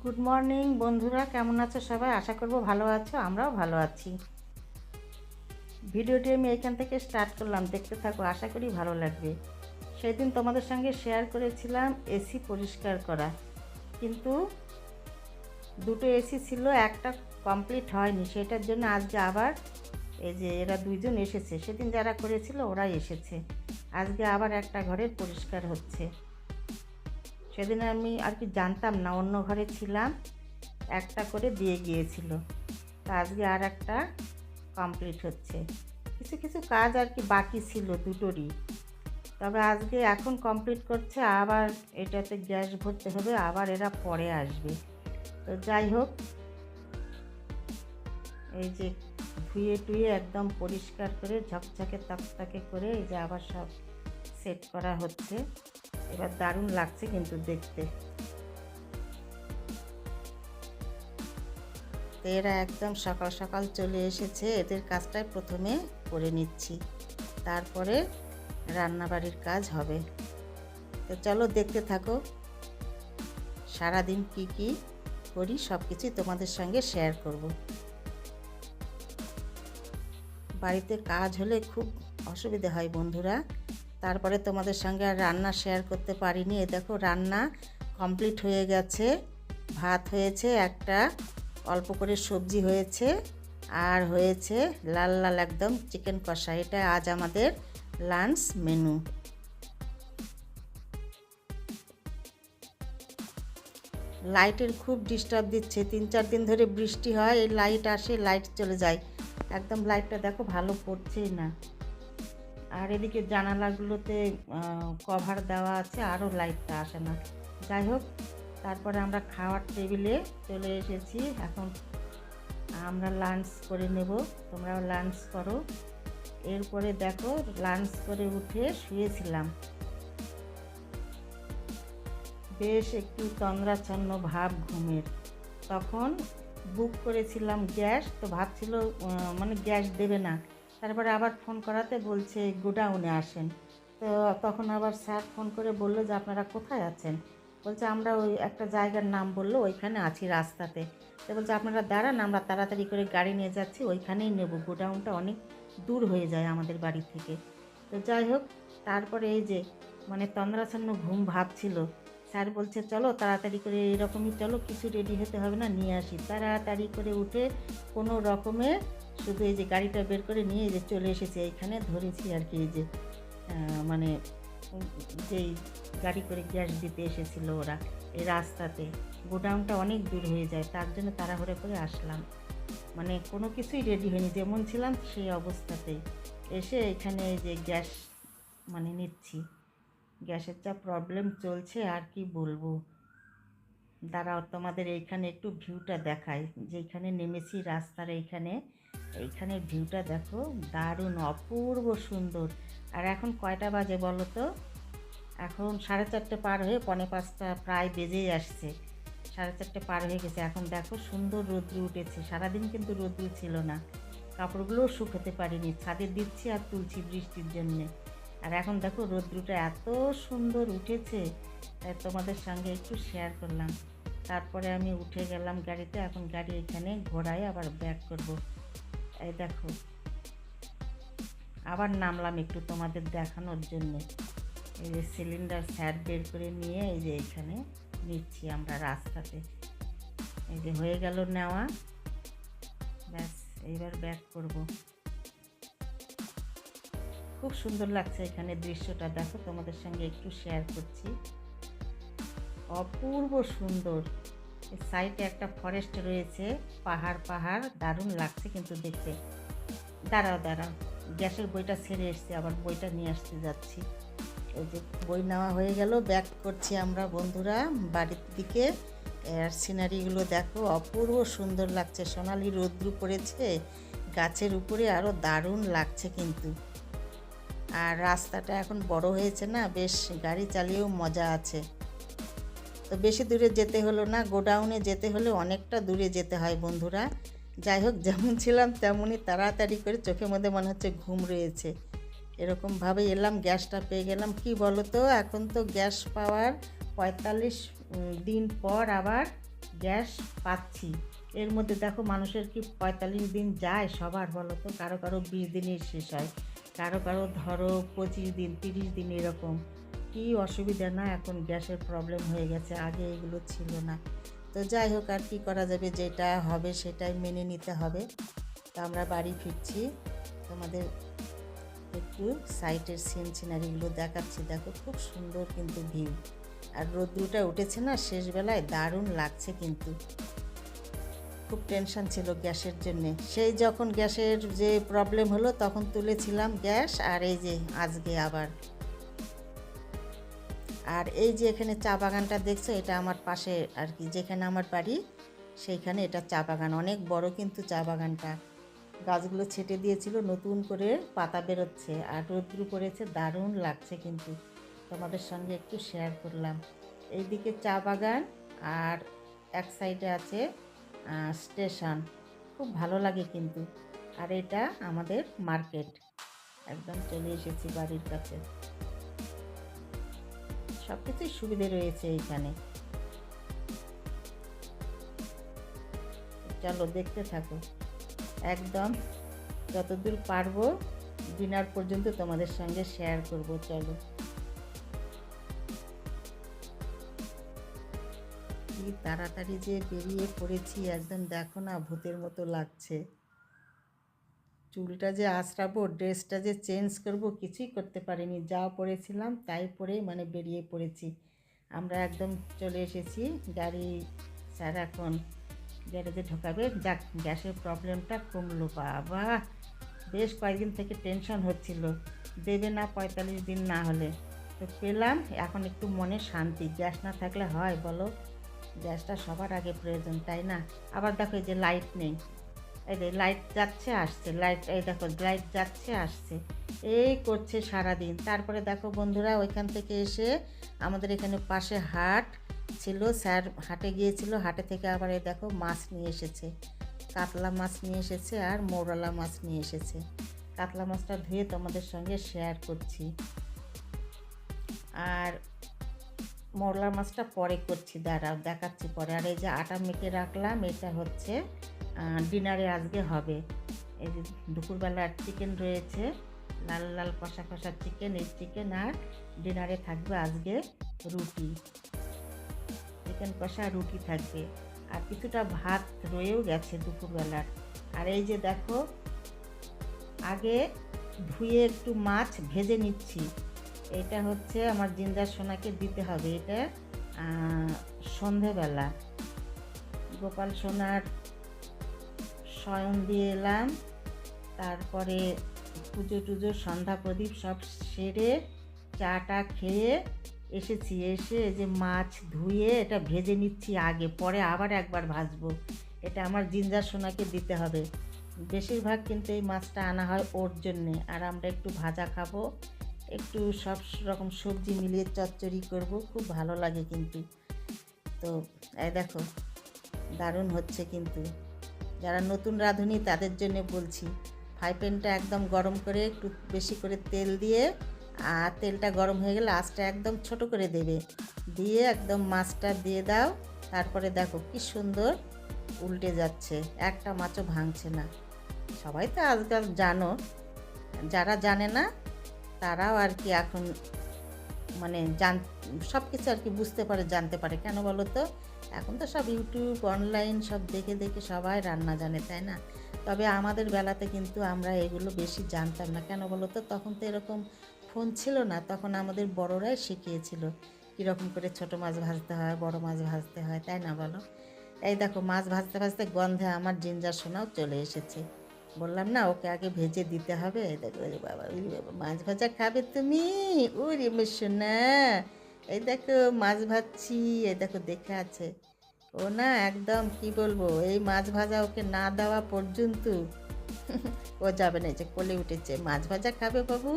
Good morning বন্ধুরা, কেমন আছো সবাই? আশা করব ভালো আছো, আমরাও ভালো আছি। ভিডিওটি আমি এখান থেকে স্টার্ট করলাম, দেখতে থাকো, আশা করি ভালো লাগবে। সেদিন তোমাদের সঙ্গে শেয়ার করেছিলাম এসি পরিষ্কার করা, কিন্তু দুটো এসি ছিল, একটা কমপ্লিট হয়নি। সেটার জন্য আজকে আবার এই যে এরা দুইজন এসেছে, সেদিন যারা করেছিল ওরাই এসেছে। আজকে আবার একটা ঘরের পরিষ্কার হচ্ছে। সেদিন আমি আর কি জানতাম না, অন্য ঘরে ছিলাম, একটা করে দিয়ে গিয়েছিল। তা আজকে আর একটা কমপ্লিট হচ্ছে। কিছু কিছু কাজ আর কি বাকি ছিল দুটোরই, তবে আজকে এখন কমপ্লিট করছে। আবার এটাতে গ্যাস ভরতে হবে, আবার এরা পরে আসবে। তো যাই হোক, এই যে ধুয়ে টুয়ে একদম পরিষ্কার করে ঝকঝকে তকতকে করে এই যে আবার সব সেট করা হচ্ছে। এবার দারুণ লাগছে কিন্তু দেখতে। তো এরা একদম সকাল সকাল চলে এসেছে, এদের কাজটাই প্রথমে করে নিচ্ছি, তারপরে রান্নাবাড়ির কাজ হবে। তো চলো দেখতে থাকো, সারাদিন কি কি করি সব কিছুই তোমাদের সঙ্গে শেয়ার করব। বাড়িতে কাজ হলে খুব অসুবিধা হয় বন্ধুরা, তারপরে তোমাদের সঙ্গে আর রান্না শেয়ার করতে পারিনি। এ দেখো রান্না কমপ্লিট হয়ে গেছে, ভাত হয়েছে একটা, অল্প করে সবজি হয়েছে, আর হয়েছে লাল লাল একদম চিকেন কষা। এটা আজ আমাদের লাঞ্চ মেনু। লাইটের খুব ডিস্টার্ব দিচ্ছে, 3-4 দিন ধরে বৃষ্টি হয়, এই লাইট আসে লাইট চলে যায়, একদম লাইটটা দেখো ভালো পড়ছেই না। আর এদিকে জানালাগুলোতে কভার দেওয়া আছে, আরও লাইটটা আসে না। যাই হোক, তারপরে আমরা খাওয়ার টেবিলে চলে এসেছি। এখন আমরা লাঞ্চ করে নেব, তোমরাও লাঞ্চ করো। এরপরে দেখো লাঞ্চ করে উঠে শুয়েছিলাম, বেশ একটু তন্দ্রাচ্ছন্ন ভাব ঘুমের। তখন বুক করেছিলাম গ্যাস, তো ভাবছিল মানে গ্যাস দেবে না। তারপরে আবার ফোন করাতে বলছে গোডাউনে আসেন। তো তখন আবার স্যার ফোন করে বললো যে আপনারা কোথায় আছেন? বলছে আমরা ওই একটা জায়গার নাম বললো, ওইখানে আছি রাস্তাতে। তো বলছে আপনারা দাঁড়ান, আমরা তাড়াতাড়ি করে গাড়ি নিয়ে যাচ্ছি, ওইখানেই নেব, গোডাউনটা অনেক দূর হয়ে যায় আমাদের বাড়ি থেকে। তো যাই হোক, তারপরে এই যে মানে তন্দ্রাচ্ছন্ন ঘুম ভাবছিল, স্যার বলছে চলো তাড়াতাড়ি করে, এরকমই চলো, কিছু রেডি হতে হবে না, নিয়ে আসি। তাড়াতাড়ি করে উঠে কোনো রকমে শুধু এই যে গাড়িটা বের করে নিয়ে এই যে চলে এসেছে, এইখানে ধরেছি আর কি। এই যে মানে যেই গাড়ি করে গ্যাস দিতে এসেছিলো ওরা, এই রাস্তাতে গোডাউনটা অনেক দূর হয়ে যায়, তার জন্য তাড়াহুড়ো করে আসলাম। মানে কোনো কিছুই রেডি হয়নি, যেমন ছিলাম সেই অবস্থাতেই এসে এখানে এই যে গ্যাস মানে নিচ্ছি। গ্যাসের যা প্রবলেম চলছে আর কি বলবো। দাঁড়াও তোমাদের এইখানে একটু ভিউটা দেখাই, যেখানে নেমেছি রাস্তার এইখানে ভিউটা দেখো, দারুণ অপূর্ব সুন্দর। আর এখন কয়টা বাজে বলো তো? এখন 4:30 পার হয়ে 4:45 প্রায় বেজেই আসছে। 4:30 পার হয়ে গেছে, এখন দেখো সুন্দর রৌদ্র উঠেছে। সারাদিন কিন্তু রৌদ্র ছিল না, কাপড়গুলোও শুকোতে পারিনি, ছাদে দিচ্ছি আর তুলছি বৃষ্টির জন্যে। আর এখন দেখো রৌদ্রটা এত সুন্দর উঠেছে, তাই তোমাদের সঙ্গে একটু শেয়ার করলাম। তারপরে আমি উঠে গেলাম গাড়িতে, এখন গাড়ি এখানে ঘোরায় আবার ব্যাক করব। এই দেখো আবার নামলাম একটু তোমাদের দেখানোর জন্যে। এই যে সিলিন্ডার স্যার বের করে নিয়ে এই যে এখানে নিচ্ছি আমরা রাস্তাতে। এই যে হয়ে গেল নেওয়া, ব্যাস এইবার ব্যাক করব। খুব সুন্দর লাগছে এখানে দৃশ্যটা, দেখো তোমাদের সঙ্গে একটু শেয়ার করছি, অপূর্ব সুন্দর। সাইডে একটা ফরেস্ট রয়েছে, পাহাড় পাহাড়, দারুণ লাগছে কিন্তু দেখতে। দাঁড়াও দাঁড়াও, গ্যাসের বইটা ছেড়ে এসছে, আবার বইটা নিয়ে আসতে যাচ্ছি। এই যে বই নেওয়া হয়ে গেল, ব্যাক করছি আমরা বন্ধুরা বাড়ির দিকে। আর সিনারিগুলো দেখো, অপূর্ব সুন্দর লাগছে, সোনালি রৌদ্র পড়েছে গাছের উপরে, আরও দারুণ লাগছে কিন্তু। আর রাস্তাটা এখন বড় হয়েছে না, বেশ গাড়ি চালিয়েও মজা আছে। তো বেশি দূরে যেতে হলো না, গোডাউনে যেতে হলে অনেকটা দূরে যেতে হয় বন্ধুরা। যাই হোক, যেমন ছিলাম তেমনই তাড়াতাড়ি করে, চোখের মধ্যে মনে হচ্ছে ঘুম রয়েছে, এরকমভাবে এলাম, গ্যাসটা পেয়ে গেলাম। কি বলো তো, এখন তো গ্যাস পাওয়ার 45 দিন পর আবার গ্যাস পাচ্ছি। এর মধ্যে দেখো মানুষের কি ৪৫ দিন যায় সবার বলো তো? কারো কারো ২০ দিনেই শেষ হয়, কারো কারো ধরো ২৫ দিন ৩০ দিন এরকম। কি অসুবিধা না, এখন গ্যাসের প্রবলেম হয়ে গেছে, আগে এগুলো ছিল না। তো যাই হোক, আর কি করা যাবে, যেটা হবে সেটাই মেনে নিতে হবে। তো আমরা বাড়ি ফিরছি, তোমাদের একটু সাইটের সিনারিগুলো দেখাচ্ছি। দেখো খুব সুন্দর কিন্তু ভিউ, আর রোদ্রুটা উঠেছে না শেষবেলায়, দারুণ লাগছে কিন্তু। খুব টেনশন ছিল গ্যাসের জন্যে, সেই যখন গ্যাসের যে প্রবলেম হলো তখন তুলেছিলাম গ্যাস, আর এই যে আজকে আবার। আর এই যে এখানে চা বাগানটা দেখছো, এটা আমার পাশে আর কি, যেখানে আমার বাড়ি সেইখানে এটা চা বাগান, অনেক বড় কিন্তু চা বাগানটা। গাছগুলো ছেটে দিয়েছিল, নতুন করে পাতা বেরোচ্ছে, আর রোদ্রু পড়েছে, দারুণ লাগছে কিন্তু। তোমাদের সঙ্গে একটু শেয়ার করলাম। এইদিকে চা বাগান, আর এক সাইডে আছে স্টেশন, খুব ভালো লাগে কিন্তু। আর এটা আমাদের মার্কেট, একদম চলে এসেছি বাড়ির কাছে। সব কিছুই সুবিধে রয়েছে এইখানে। চলো দেখতে থাকো, একদম যতদূর পারবো ডিনার পর্যন্ত তোমাদের সঙ্গে শেয়ার করব। চলো, কি তাড়াতাড়ি যে বেরিয়ে পড়েছি, একদম দেখো না ভূতের মতো লাগছে। চুলটা যে আঁচড়াবো, ড্রেসটা যে চেঞ্জ করব, কিছুই করতে পারিনি, যা পরেছিলাম তাই পরে মানে বেরিয়ে পড়েছি। আমরা একদম চলে এসেছি, গাড়ি স্যার এখন গ্যারেজে ঢোকাবে। যাক, গ্যাসের প্রবলেমটা কমলো। বাবা, বেশ কয়েকদিন থেকে টেনশন হচ্ছিল, দেবে না ৪৫ দিন না হলে, তো পেলাম। এখন একটু মনে শান্তি, গ্যাস না থাকলে হয় বলো? গ্যাসটা সবার আগে প্রয়োজন, তাই না? আবার দেখো এই যে লাইট নেই, এই যে লাইট যাচ্ছে আসছে, লাইট এই দেখো লাইট যাচ্ছে আসছে, এই করছে সারাদিন। তারপরে দেখো বন্ধুরা, ওইখান থেকে এসে আমাদের এখানে পাশে হাট ছিল, স্যার হাটে গিয়েছিল, হাটে থেকে আবার এই দেখো মাছ নিয়ে এসেছে, কাতলা মাছ নিয়ে এসেছে আর মৌরলা মাছ নিয়ে এসেছে। কাতলা মাছটা ধুয়ে তোমাদের সঙ্গে শেয়ার করছি, আর মৌরলা মাছটা পরে করছি, দাঁড়াও দেখাচ্ছি পরে। আর এই যে আটা মেখে রাখলাম, এটা হচ্ছে ডিনারে আজকে হবে। এই যে দুপুরবেলার চিকেন রয়েছে, লাল লাল কষা কষা চিকেন, এই চিকেন, আর ডিনারে থাকবে আজকে রুটি, চিকেন কষা রুটি থাকবে, আর কিছুটা ভাত রয়েও গেছে দুপুরবেলার। আর এই যে দেখো, আগে ধুয়ে একটু মাছ ভেজে নিচ্ছি, এটা হচ্ছে আমার জিঞ্জার সোনাকে দিতে হবে। এটা সন্ধেবেলা গোপাল সোনার শয়ন দিয়ে এলাম, তারপরে পুজো টুজো সন্ধ্যা প্রদীপ সব সেরে চাটা খেয়ে এসেছি। এসে এই যে মাছ ধুয়ে এটা ভেজে নিচ্ছি আগে, পরে আবার একবার ভাজবো। এটা আমার জিঞ্জার সোনাকে দিতে হবে। বেশিরভাগ কিন্তু এই মাছটা আনা হয় ওর জন্যে, আর আমরা একটু ভাজা খাবো, একটু সব রকম সবজি মিলিয়ে চচ্চড়ি করব, খুব ভালো লাগে কিন্তু। তো এই দেখো, দারুণ হচ্ছে কিন্তু। যারা নতুন রাঁধুনি তাদের জন্য বলছি, ফ্রাই প্যানটা একদম গরম করে একটু বেশি করে তেল দিয়ে, আর তেলটা গরম হয়ে গেলে আঁচটা একদম ছোট করে দেবে, দিয়ে একদম মাছটা দিয়ে দাও। তারপরে দেখো কি সুন্দর উল্টে যাচ্ছে, একটা মাছও ভাঙছে না। সবাই তো আজকাল জানো, যারা জানে না তারাও আর কি এখন মানে সব কিছু আর কি বুঝতে পারে, জানতে পারে। কেন বলো তো? এখন তো সব ইউটিউব অনলাইন সব দেখে দেখে সবাই রান্না জানে, তাই না? তবে আমাদের বেলাতে কিন্তু আমরা এগুলো বেশি জানতাম না। কেন বলো তো? তখন তো এরকম ফোন ছিল না, তখন আমাদের বড়রাই শিখিয়েছিল কীরকম করে ছোট মাছ ভাজতে হয়, বড় মাছ ভাজতে হয়, তাই না বলো? এই দেখো মাছ ভাজতে ভাজতে গন্ধে আমার জিঞ্জার সোনাও চলে এসেছে। বললাম না ওকে আগে ভেজে দিতে হবে। এই দেখো, ওরে বাবা, ওরে বাবা, মাছ ভাজা খাবে তুমি? ওরে সোনা, এই দেখো মাছ ভাজছি, এই দেখো দেখে আছে ও, না একদম কি বলবো, এই মাছ ভাজা ওকে না দেওয়া পর্যন্ত ও যাবে না। এই যে কোলে উঠেছে, মাছ ভাজা খাবে বাবু,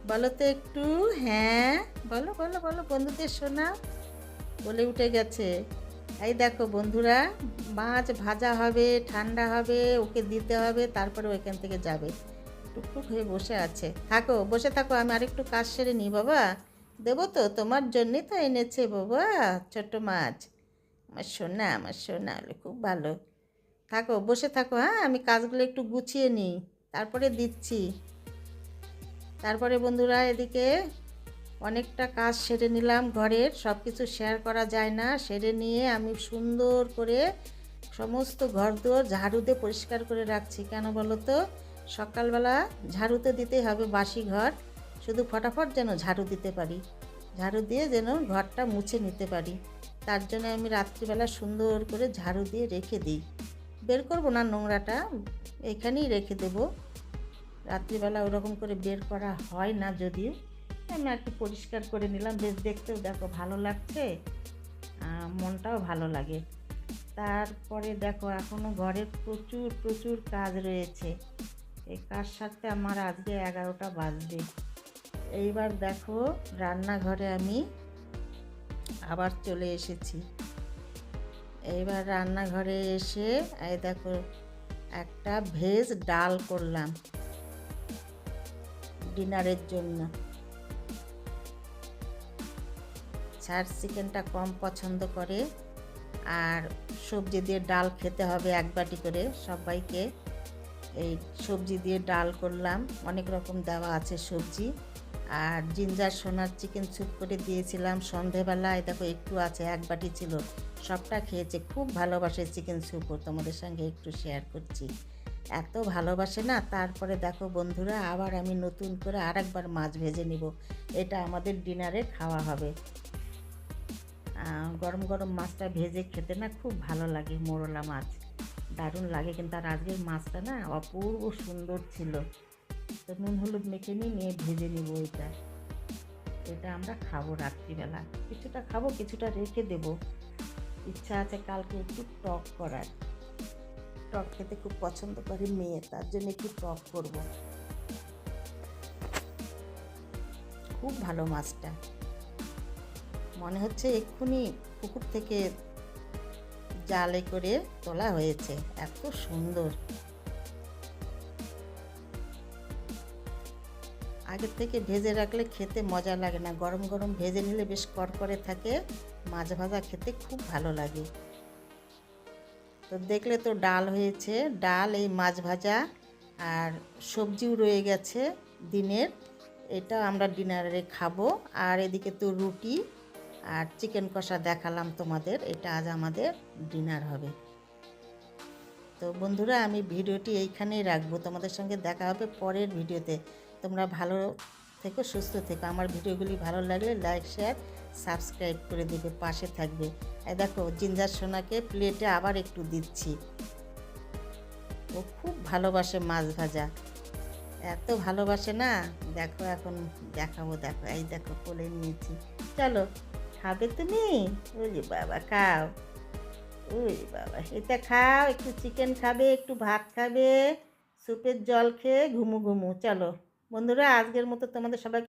বলো তো একটু। হ্যাঁ বলো বলো বলো, বন্ধুদের শোনা, কোলে উঠে গেছে। এই দেখো বন্ধুরা, মাছ ভাজা হবে, ঠান্ডা হবে, ওকে দিতে হবে, তারপরে ওইখান থেকে যাবে। টুকটুক হয়ে বসে আছে, থাকো বসে থাকো, আমি আরেকটু কাজ সেরে নিই বাবা। দেবো তো, তোমার জন্যই তো এনেছে বাবা ছোট মাছ। আমার সোনা হলো খুব ভালো। থাকো, বসে থাকো, হ্যাঁ, আমি কাজগুলো একটু গুছিয়ে নিই, তারপরে দিচ্ছি। তারপরে বন্ধুরা এদিকে অনেকটা কাজ সেরে নিলাম ঘরের, সব কিছু শেয়ার করা যায় না। সেরে নিয়ে আমি সুন্দর করে সমস্ত ঘরদোর ঝাড়ু দিয়ে পরিষ্কার করে রাখছি। কেন বলো তো, সকালবেলা ঝাড়ু তো দিতেই হবে বাসি ঘর, শুধু ফটাফট যেন ঝাড়ু দিতে পারি, ঝাড়ু দিয়ে যেন ঘরটা মুছে নিতে পারি। তার জন্য আমি রাত্রিবেলা সুন্দর করে ঝাড়ু দিয়ে রেখে দিই, বের করব না নোংরাটা, এখানেই রেখে দেব। রাত্রিবেলা ওরকম করে বের করা হয় না, যদিও আমি আর কি পরিষ্কার করে নিলাম, বেশ দেখতেও দেখো ভালো লাগছে, মনটাও ভালো লাগে। তারপরে দেখো এখনও ঘরের প্রচুর প্রচুর কাজ রয়েছে, এই কাজ সারতে আমার আজকে 11টা বাজবে। এইবার দেখো রান্নাঘরে আমি আবার চলে এসেছি। এইবার রান্নাঘরে এসে এই দেখো একটা ভেজ ডাল করলাম ডিনারের জন্য। স্যার চিকেনটা কম পছন্দ করে, আর সবজি দিয়ে ডাল খেতে হবে এক বাটি করে সবাইকে। এই সবজি দিয়ে ডাল করলাম, অনেক রকম দেওয়া আছে সবজি। আর জিঞ্জার সোনার চিকেন স্যুপ করে দিয়েছিলাম সন্ধেবেলায়, দেখো একটু আছে, এক বাটি ছিল, সবটা খেয়েছে, খুব ভালোবাসে চিকেন স্যুপও, তোমাদের সঙ্গে একটু শেয়ার করছি, এত ভালোবাসে না। তারপরে দেখো বন্ধুরা আবার আমি নতুন করে আরেকবার মাছ ভেজে নিব, এটা আমাদের ডিনারে খাওয়া হবে। গরম গরম মাছটা ভেজে খেতে না খুব ভালো লাগে, মোরলা মাছ দারুণ লাগে, কিন্তু আর আজকের মাছটা না অপূর্ব সুন্দর ছিল। তো নুন হলুদ মেখে নিয়ে ভেজে নেব, এটা আমরা খাবো রাত্রিবেলা, কিছুটা খাবো কিছুটা রেখে দেব। ইচ্ছা আছে কালকে একটু টক করার, টক খেতে খুব পছন্দ করে মেয়ে, তার জন্য একটু টক করব। খুব ভালো মাছটা, মনে হচ্ছে এক্ষুনি পুকুর থেকে জালে করে তোলা হয়েছে, এত সুন্দর। আগের থেকে ভেজে রাখলে খেতে মজা লাগে না, গরম গরম ভেজে নিলে বেশ করকরে থাকে, মাছ ভাজা খেতে খুব ভালো লাগে। তো দেখলে তো ডাল হয়েছে, ডাল, এই মাছ ভাজা আর সবজিও রয়ে গেছে দিনের, এটা আমরা ডিনারে খাবো। আর এদিকে তো রুটি আর চিকেন কষা দেখালাম তোমাদের, এটা আজ আমাদের ডিনার হবে। তো বন্ধুরা আমি ভিডিওটি এইখানেই রাখবো, তোমাদের সঙ্গে দেখা হবে পরের ভিডিওতে। তোমরা ভালো থেকো, সুস্থ থেকো, আমার ভিডিওগুলি ভালো লাগলে লাইক শেয়ার সাবস্ক্রাইব করে দেবে, পাশে থাকবে। এই দেখো জিঞ্জার সোনাকে প্লেটে আবার একটু দিচ্ছি, ও খুব ভালোবাসে মাছ ভাজা, এত ভালোবাসে না, দেখো এখন দেখাবো, দেখো এই দেখো কোলে নিয়েছি, চলো খাবে তুমি, ওই বাবা খাও, ওই বাবা এটা খাও, একটু চিকেন খাবে, একটু ভাত খাবে, স্যুপের জল খেয়ে ঘুমু ঘুমু। চলো বন্ধুরা আজকের মতো তোমাদের সবাই